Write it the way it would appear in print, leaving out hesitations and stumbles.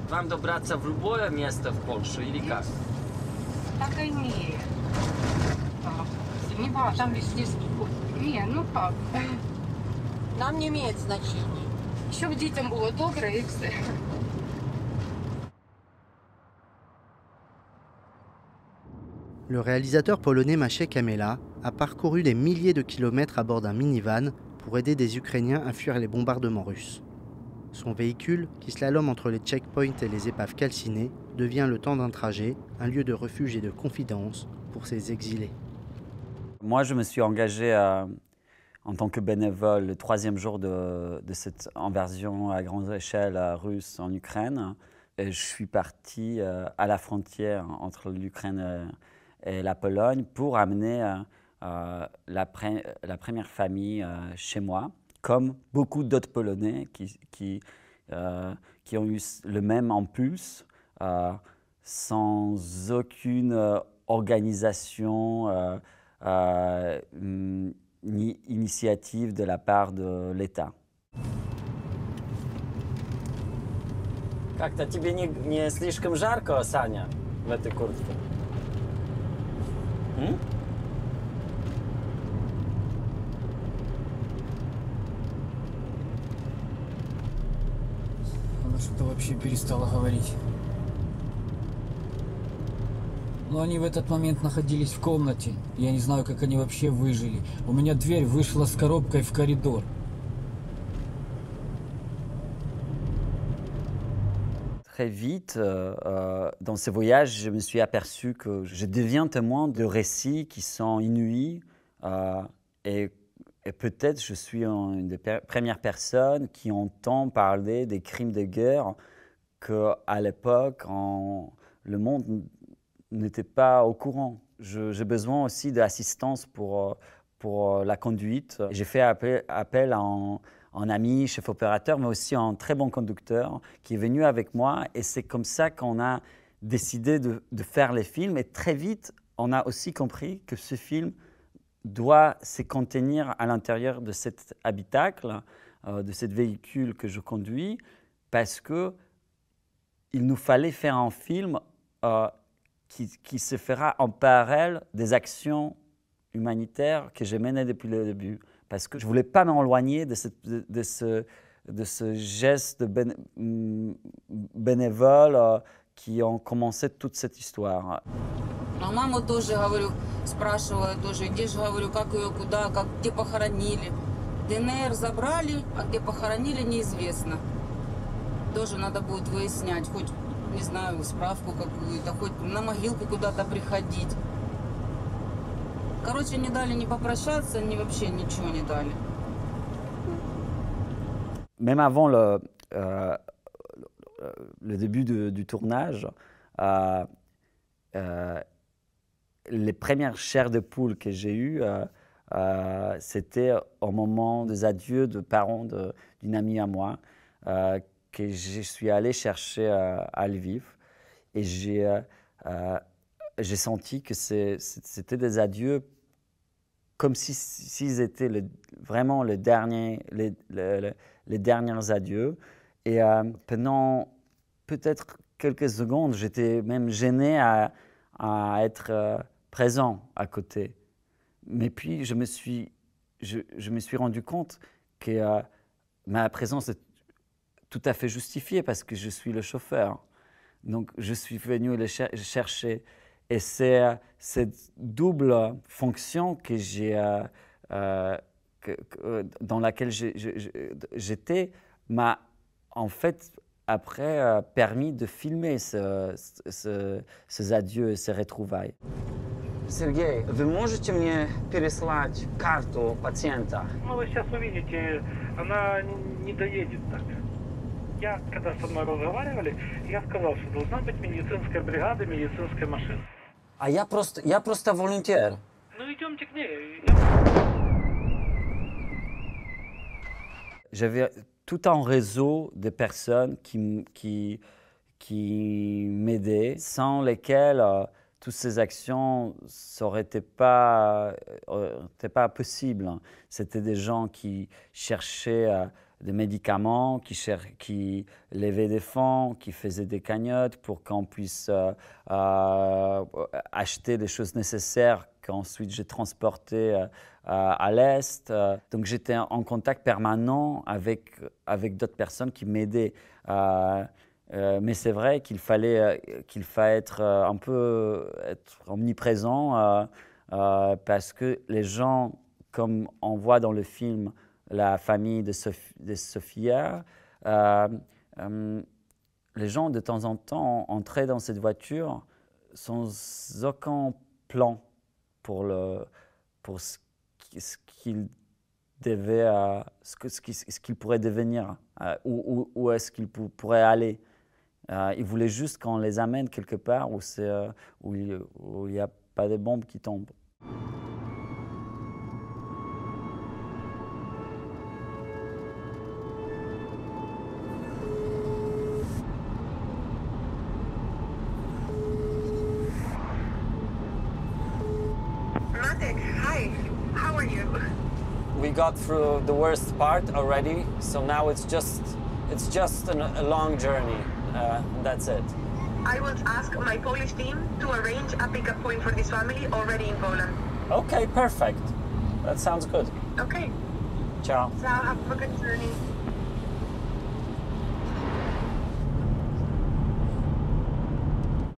Вам добраться в любое место в Польшу или как? Так и не. Не важно, там везде не, ну как. Нам не имеет значения. Щоб дітям було добре і все. Le réalisateur polonais Maciej Kamela a parcouru les milliers de kilomètres à bord d'un minivan pour aider des Ukrainiens à fuir les bombardements russes. Son véhicule, qui slalome entre les checkpoints et les épaves calcinées, devient le temps d'un trajet, un lieu de refuge et de confidence pour ces exilés. Moi, je me suis engagé en tant que bénévole le 3e jour de cette invasion à grande échelle russe en Ukraine. Et je suis parti à la frontière entre l'Ukraine et la Pologne pour amener la première famille chez moi, comme beaucoup d'autres Polonais qui ont eu le même impulse, sans aucune organisation ni initiative de la part de l'État. Как-то тебе не слишком жарко, Саня, в этой куртке? Она что-то вообще перестала говорить. Но они в этот момент находились в комнате. Я не знаю, как они вообще выжили. У меня дверь вышла с коробкой в коридор. Très vite, dans ce voyage, je me suis aperçu que je deviens témoin de récits qui sont inouïs et peut-être je suis une des premières personnes qui entend parler des crimes de guerre qu'à l'époque, le monde n'était pas au courant. J'ai besoin aussi d'assistance pour la conduite. J'ai fait appel à un ami, chef opérateur, mais aussi un très bon conducteur qui est venu avec moi. Et c'est comme ça qu'on a décidé de faire les films. Et très vite, on a aussi compris que ce film doit se contenir à l'intérieur de cet habitacle, de ce véhicule que je conduis, parce qu'il nous fallait faire un film qui se fera en parallèle des actions humanitaires que j'ai menées depuis le début. Parce que je ne voulais pas m'éloigner de ce geste bénévole qui ont commencé toute cette histoire. А маму тоже, говорю, спрашивала тоже, где же, говорю, как ее, куда, как, где похоронили. ДНР забрали, а где похоронили, неизвестно. Тоже надо будет выяснять, хоть, не знаю, справку какую-то, хоть на могилку куда-то приходить. Короче, не дали ни попрощаться, ни вообще ничего не дали. Même avant le début du tournage, les premières chairs de poule que j'ai eues, c'était au moment des adieux de parents d'une amie à moi que je suis allé chercher à Lviv. Et j'ai senti que c'était des adieux comme s'ils étaient vraiment les derniers adieux. Et pendant peut-être quelques secondes, j'étais même gêné à être présent à côté. Mais puis je me suis rendu compte que ma présence est tout à fait justifiée parce que je suis le chauffeur. Donc je suis venu le chercher. Et c'est cette double fonction que dans laquelle j'étais m'a en fait après permis de filmer ces adieux et ces retrouvailles. Сергей, вы можете мне переслать карту пациента? Ну, вы сейчас увидите, она не доедет так. Я, когда со мной разговаривали, я сказал, что должна быть медицинская бригада, медицинская машина. А я просто волонтер. Ну, идемте к ней. J'avais tout un réseau de personnes qui m'aidaient, sans lesquelles toutes ces actions n'étaient pas possibles. C'était des gens qui cherchaient des médicaments, qui levaient des fonds, qui faisaient des cagnottes pour qu'on puisse acheter les choses nécessaires qu'ensuite j'ai transportées à l'Est. Donc j'étais en contact permanent avec d'autres personnes qui m'aidaient. Mais c'est vrai qu'il fallait être un peu omniprésent parce que les gens, comme on voit dans le film la famille de Sofia, les gens de temps en temps entraient dans cette voiture sans aucun plan pour ce qu'il devait, ce qu'il pourrait devenir, où est-ce qu'il pourrait aller. Ils voulaient juste qu'on les amène quelque part où il n'y a pas de bombes qui tombent. Matek, hi. How are you? We got through the worst part already, so now it's just a long journey. That's it. I will ask my Polish team to arrange a pickup point for this family already in Poland. Okay, perfect. That sounds good. Okay. Ciao. So have a good journey.